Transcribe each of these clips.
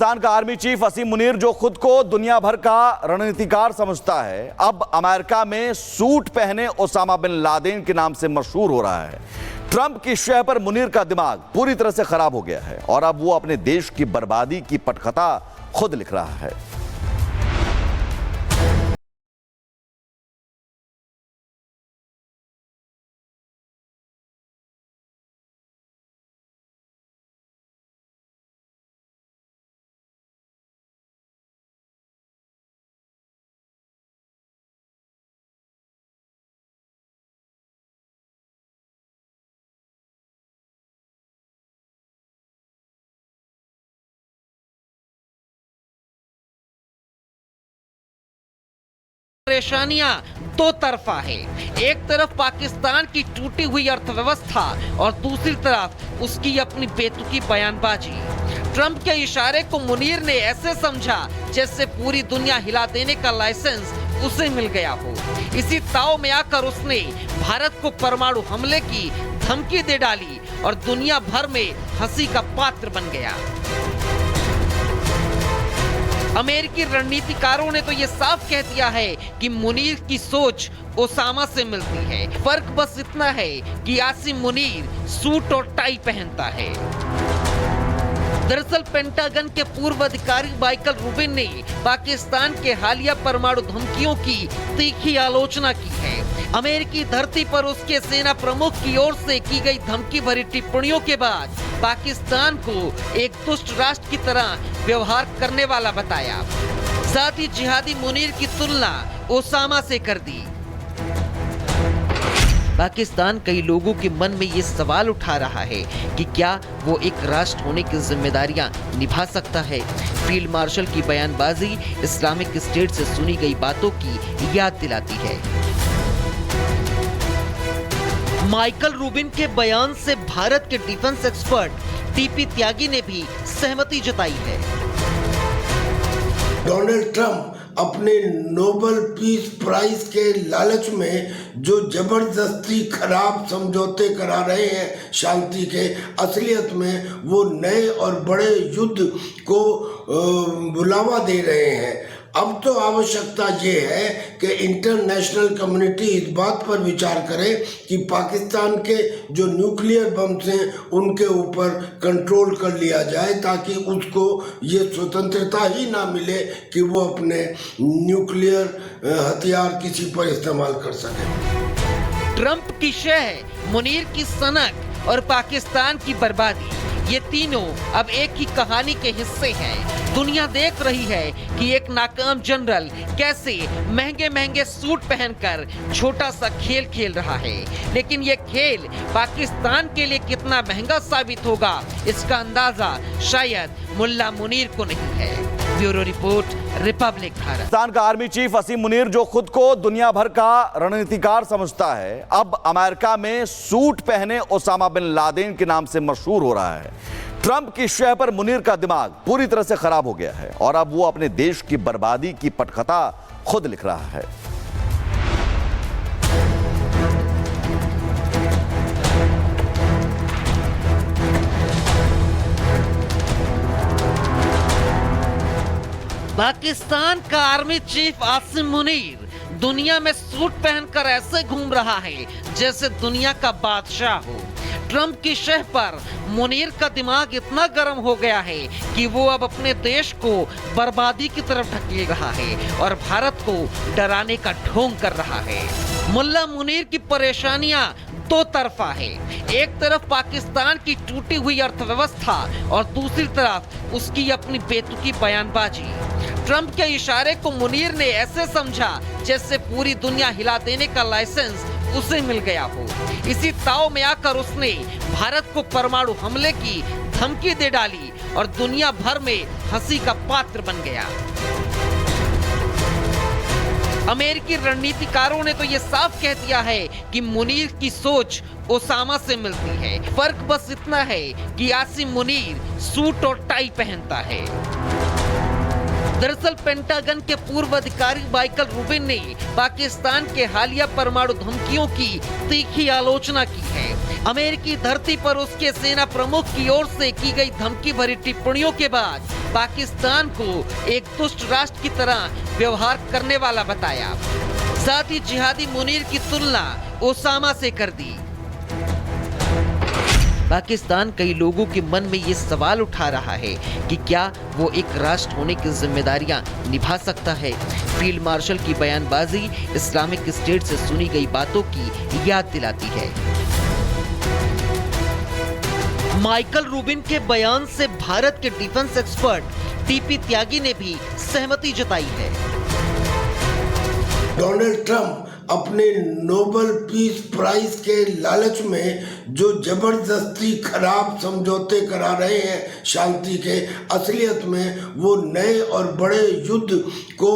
पाकिस्तान का army chief असीम मुनीर, जो खुद को दुनिया भर का रणनीतिकार समझता है, अब अमेरिका में सूट पहने ओसामा बिन लादेन के नाम से मशहूर हो रहा है। ट्रंप की शह पर मुनीर का दिमाग पूरी तरह से खराब हो गया है और अब वो अपने देश की बर्बादी की पटकथा खुद लिख रहा है। परेशानियां दो तरफा है। एक तरफ पाकिस्तान की टूटी हुई अर्थव्यवस्था और दूसरी तरफ उसकी अपनी बेतुकी बयानबाजी। ट्रंप के इशारे को मुनीर ने ऐसे समझा जैसे पूरी दुनिया हिला देने का लाइसेंस उसे मिल गया हो। इसी ताव में आकर उसने भारत को परमाणु हमले की धमकी दे डाली और दुनिया भर में हंसी का पात्र बन गया। अमेरिकी रणनीतिकारों ने तो ये साफ कह दिया है कि मुनीर की सोच ओसामा से मिलती है। फर्क बस इतना है कि आसिम मुनीर सूट और टाई पहनता है। दरअसल पेंटागन के पूर्व अधिकारी माइकल रूबिन ने पाकिस्तान के हालिया परमाणु धमकियों की तीखी आलोचना की है। अमेरिकी धरती पर उसके सेना प्रमुख की ओर से की गई धमकी भरी टिप्पणियों के बाद पाकिस्तान को एक दुष्ट राष्ट्र की तरह व्यवहार करने वाला बताया। साथ ही जिहादी मुनीर की तुलना ओसामा से कर दी। पाकिस्तान कई लोगों के मन में ये सवाल उठा रहा है कि क्या वो एक राष्ट्र होने की जिम्मेदारियां निभा सकता है। फील्ड मार्शल की बयानबाजी इस्लामिक स्टेट से सुनी गई बातों की याद दिलाती है। माइकल रूबिन के बयान से भारत के डिफेंस एक्सपर्ट टीपी त्यागी ने भी सहमति जताई है। डोनाल्ड ट्रंप अपने नोबेल पीस प्राइज के लालच में जो जबरदस्ती खराब समझौते करा रहे हैं शांति के, असलियत में वो नए और बड़े युद्ध को बुलावा दे रहे हैं। अब तो आवश्यकता ये है कि इंटरनेशनल कम्युनिटी इस बात पर विचार करे कि पाकिस्तान के जो न्यूक्लियर बम्स हैं उनके ऊपर कंट्रोल कर लिया जाए, ताकि उसको ये स्वतंत्रता ही ना मिले कि वो अपने न्यूक्लियर हथियार किसी पर इस्तेमाल कर सके। ट्रंप की शह, मुनीर की सनक और पाकिस्तान की बर्बादी, ये तीनों अब एक ही कहानी के हिस्से हैं। दुनिया देख रही है कि एक नाकाम जनरल कैसे महंगे महंगे सूट पहनकर छोटा सा खेल खेल रहा है, लेकिन ये खेल पाकिस्तान के लिए कितना महंगा साबित होगा इसका अंदाजा शायद मुल्ला मुनीर को नहीं है। Bureau report, Republic Bharat. Pakistan का आर्मी चीफ असीम मुनीर, जो खुद को दुनिया भर का रणनीतिकार समझता है, अब अमेरिका में सूट पहने ओसामा बिन लादेन के नाम से मशहूर हो रहा है। ट्रंप की शह पर मुनीर का दिमाग पूरी तरह से खराब हो गया है और अब वो अपने देश की बर्बादी की पटकथा खुद लिख रहा है। पाकिस्तान का आर्मी चीफ आसिम मुनीर दुनिया में सूट पहनकर ऐसे घूम रहा है जैसे दुनिया का बादशाह हो। ट्रंप की शह पर मुनीर का दिमाग इतना गर्म हो गया है कि वो अब अपने देश को बर्बादी की तरफ ढकेल रहा है और भारत को डराने का ढोंग कर रहा है। मुल्ला मुनीर की परेशानियां दो तरफा है। एक तरफ पाकिस्तान की टूटी हुई अर्थव्यवस्था और दूसरी तरफ उसकी अपनी बेतुकी बयानबाजी। ट्रंप के इशारे को मुनीर ने ऐसे समझा जैसे पूरी दुनिया हिला देने का लाइसेंस उसे मिल गया हो। इसी ताव में आकर उसने भारत को परमाणु हमले की धमकी दे डाली और दुनिया भर में हंसी का पात्र बन गया। अमेरिकी रणनीतिकारों ने तो ये साफ कह दिया है कि मुनीर की सोच ओसामा से मिलती है। फर्क बस इतना है कि आसिम मुनीर सूट और टाई पहनता है। दरअसल पेंटागन के पूर्व अधिकारी माइकल रूबिन ने पाकिस्तान के हालिया परमाणु धमकियों की तीखी आलोचना की है। अमेरिकी धरती पर उसके सेना प्रमुख की ओर से की गई धमकी भरी टिप्पणियों के बाद पाकिस्तान को एक दुष्ट राष्ट्र की तरह व्यवहार करने वाला बताया। साथ ही जिहादी मुनीर की तुलना ओसामा से कर दी। पाकिस्तान कई लोगों के मन में ये सवाल उठा रहा है कि क्या वो एक राष्ट्र होने की जिम्मेदारियां निभा सकता है। फील्ड मार्शल की बयानबाजी इस्लामिक स्टेट से सुनी गई बातों की याद दिलाती है। माइकल रूबिन के बयान से भारत के डिफेंस एक्सपर्ट टीपी त्यागी ने भी सहमति जताई है। डोनाल्ड ट्रंप अपने नोबेल पीस प्राइज के लालच में जो जबरदस्ती खराब समझौते करा रहे हैं शांति के, असलियत में वो नए और बड़े युद्ध को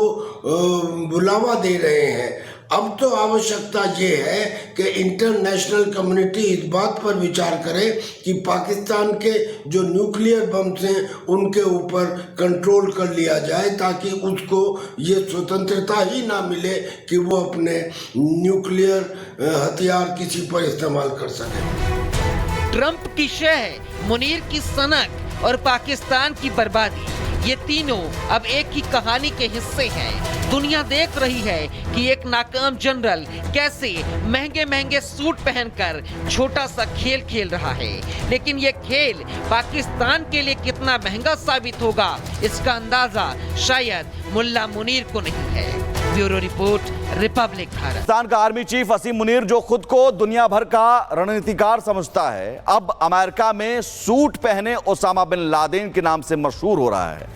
बुलावा दे रहे हैं। अब तो आवश्यकता ये है कि इंटरनेशनल कम्युनिटी इस बात पर विचार करे कि पाकिस्तान के जो न्यूक्लियर बम्स हैं उनके ऊपर कंट्रोल कर लिया जाए, ताकि उसको ये स्वतंत्रता ही ना मिले कि वो अपने न्यूक्लियर हथियार किसी पर इस्तेमाल कर सके। ट्रंप की शह, मुनीर की सनक और पाकिस्तान की बर्बादी, ये तीनों अब एक ही कहानी के हिस्से हैं। दुनिया देख रही है कि एक नाकाम जनरल कैसे महंगे महंगे सूट पहनकर छोटा सा खेल खेल रहा है, लेकिन ये खेल पाकिस्तान के लिए कितना महंगा साबित होगा, इसका अंदाजा शायद मुल्ला मुनीर को नहीं है। Bureau report, Republic Bharat. Pakistan का आर्मी चीफ असीम मुनीर, जो खुद को दुनिया भर का रणनीतिकार समझता है, अब अमेरिका में सूट पहने ओसामा बिन लादेन के नाम से मशहूर हो रहा है।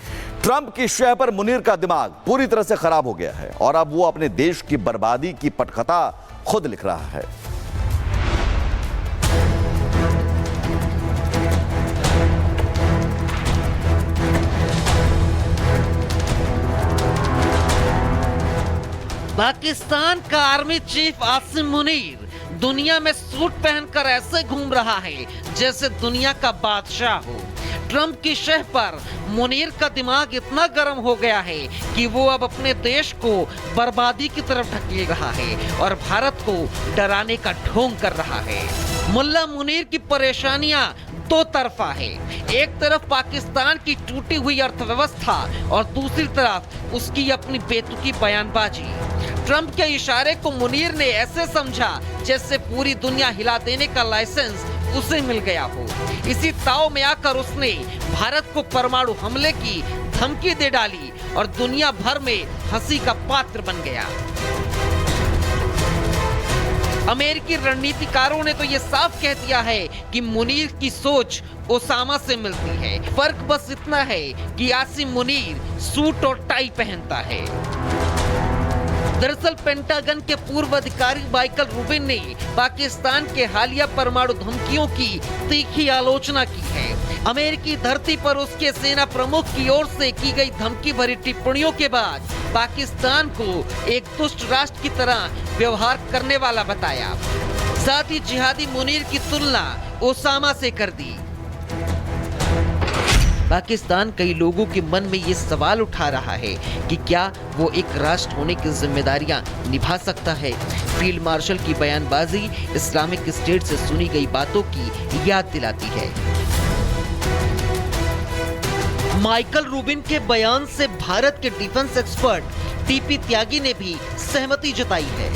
ट्रंप की शह पर मुनीर का दिमाग पूरी तरह से खराब हो गया है और अब वो अपने देश की बर्बादी की पटकथा खुद लिख रहा है। पाकिस्तान का आर्मी चीफ आसिम मुनीर दुनिया में सूट पहनकर ऐसे घूम रहा है जैसे दुनिया का बादशाह हो। ट्रंप की शह पर मुनीर का दिमाग इतना गर्म हो गया है कि वो अब अपने देश को बर्बादी की तरफ ढकेल रहा है और भारत को डराने का ढोंग कर रहा है। मुल्ला मुनीर की परेशानियां दो तरफा है। एक तरफ पाकिस्तान की टूटी हुई अर्थव्यवस्था और दूसरी तरफ उसकी अपनी बेतुकी बयानबाजी। ट्रंप के इशारे को मुनीर ने ऐसे समझा जैसे पूरी दुनिया हिला देने का लाइसेंस उसे मिल गया हो। इसी ताव में आकर उसने भारत को परमाणु हमले की धमकी दे डाली और दुनिया भर में हंसी का पात्र बन गया। अमेरिकी रणनीतिकारों ने तो ये साफ कह दिया है कि मुनीर की सोच ओसामा से मिलती है। फर्क बस इतना है कि आसिम मुनीर सूट और टाई पहनता है। दरअसल पेंटागन के पूर्व अधिकारी माइकल रूबिन ने पाकिस्तान के हालिया परमाणु धमकियों की तीखी आलोचना की है। अमेरिकी धरती पर उसके सेना प्रमुख की ओर से की गई धमकी भरी टिप्पणियों के बाद पाकिस्तान को एक दुष्ट राष्ट्र की तरह व्यवहार करने वाला बताया। साथ ही जिहादी मुनीर की तुलना ओसामा से कर दी। पाकिस्तान कई लोगों के मन में ये सवाल उठा रहा है कि क्या वो एक राष्ट्र होने की जिम्मेदारियां निभा सकता है। फील्ड मार्शल की बयानबाजी इस्लामिक स्टेट से सुनी गई बातों की याद दिलाती है। माइकल रूबिन के बयान से भारत के डिफेंस एक्सपर्ट टीपी त्यागी ने भी सहमति जताई है।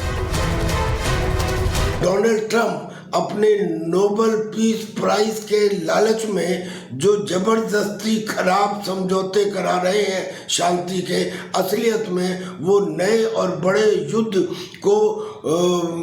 डोनाल्ड ट्रंप अपने नोबेल पीस प्राइज के लालच में जो जबरदस्ती खराब समझौते करा रहे हैं शांति के, असलियत में वो नए और बड़े युद्ध को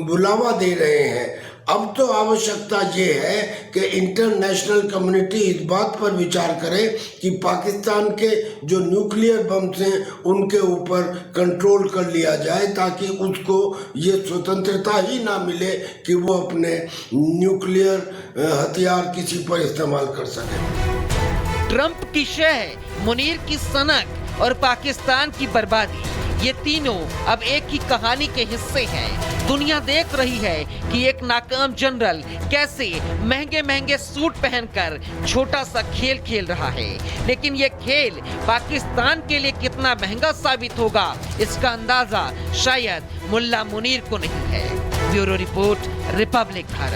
बुलावा दे रहे हैं। अब तो आवश्यकता ये है कि इंटरनेशनल कम्युनिटी इस बात पर विचार करे कि पाकिस्तान के जो न्यूक्लियर बम्स हैं उनके ऊपर कंट्रोल कर लिया जाए, ताकि उसको ये स्वतंत्रता ही ना मिले कि वो अपने न्यूक्लियर हथियार किसी पर इस्तेमाल कर सके। ट्रंप की शह, मुनीर की सनक और पाकिस्तान की बर्बादी, ये तीनों अब एक ही कहानी के हिस्से हैं। दुनिया देख रही है कि एक नाकाम जनरल कैसे महंगे महंगे सूट पहनकर छोटा सा खेल खेल रहा है, लेकिन ये खेल पाकिस्तान के लिए कितना महंगा साबित होगा, इसका अंदाजा शायद मुल्ला मुनीर को नहीं है। Bureau report, Republic Bharat.